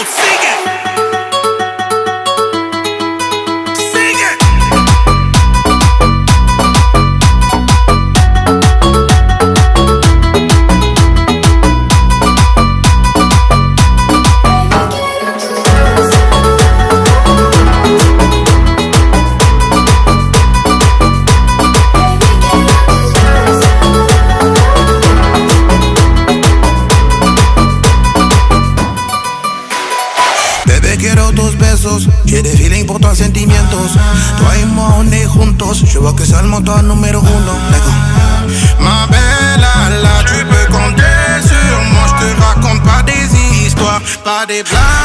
sigue. Sigue. Bebé, quiero tus besos, j'ai des feelings pour toi, sentimientos. Toi et moi, on est juntos, je vois que c'est le moteur numéro uno. Ma belle, là, tu peux compter sur moi, je te raconte pas des histoires, pas des blagues.